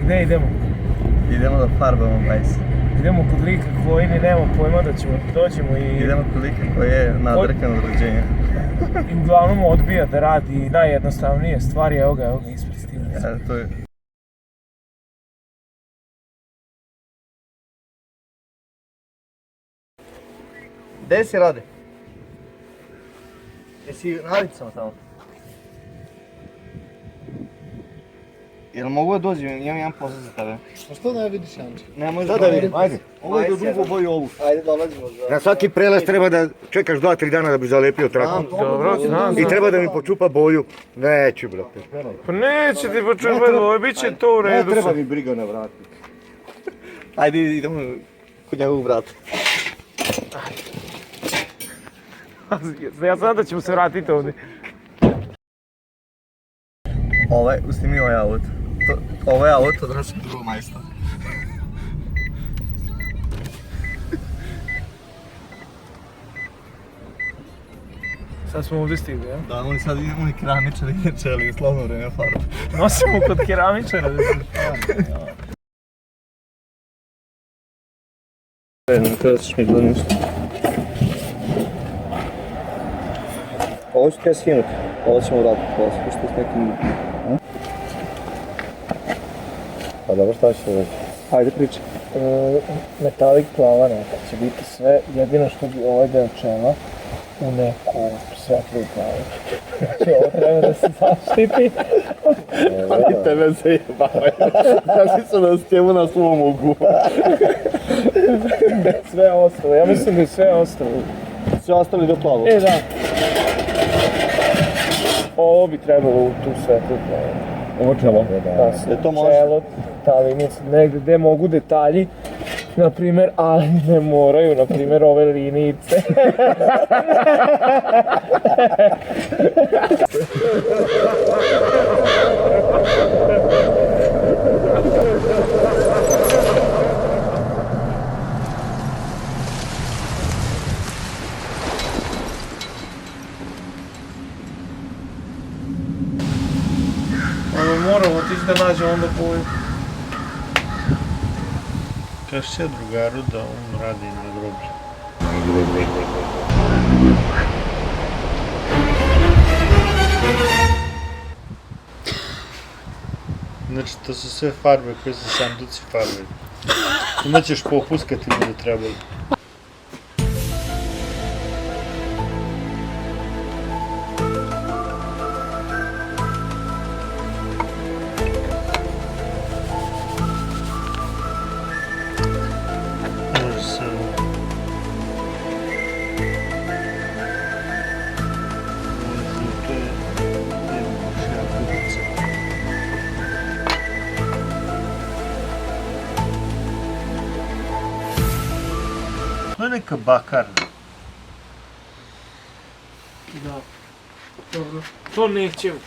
Gde idemo? Idemo da farbamo bajs. Idemo kod lika koji ni nema pojma da ćemo dođemo i... Idemo kod lika koji je nadrkan od rođenja. I uglavnom odbija da radi najjednostavnije stvari, evo ga ispred stigla. To je... Gde si Rade? Jesi nalicama tamo? Jel mogu da dođem, imam jedan posao za tebe. A što da vidiš Janče? Ne možeš Da vidim, ajde. Ovo je do drugo boju ovu. Ajde dolazimo za... Na svaki prelaz treba da čekaš 2-3 dana da bi zalepio traku. Dobro, znam. I treba da mi počupa boju. Neću, brate. Pa neće ti počupati, ovo bit će to u Ne redu. treba mi briga na vrati. Ajde idemo kod njegovog brata. Ja znam da ćemo se vratiti ovdje. Snimi ovaj auto. Ovo je auto od našeg drugog majstora. Sad smo ovdje stigli, ja? Da, oni sad oni keramičari čeli, slavno vreme farba. Nosimo kod keramičara da se Kada ćeš mi gledati ništa. Ovo ću te skinuti, ovo ćemo vratiti, ovo ću puštiti s nekim... Pa dobro, šta ćeš reći? Ajde pričaj. Metalik plava neka će biti sve, jedino što bi ovaj deo čela u neku svetlu plavu. Znači ovo treba da se zaštiti. Ali tebe zajebavaju. Znači su nas tjemu na svom ugu. Sve ostalo, ja mislim da je sve ostalo. Sve ostali do plavu. Da. Ovo bi trebalo u tu svetlu plavu. Ovo čelo? Da, to može? čelo, ta linica, negdje gdje mogu detalji, na primjer, ali ne moraju, na primjer, ove linijice. Moramo otići da nađemo onda boju. Kaži se drugaru da on radi na groblju. Znači, to su sve farbe koje se sanduci farbe. Onda ćeš popuskati bude trebalo. To je neka bakarna. Da. Dobro. To nećemo.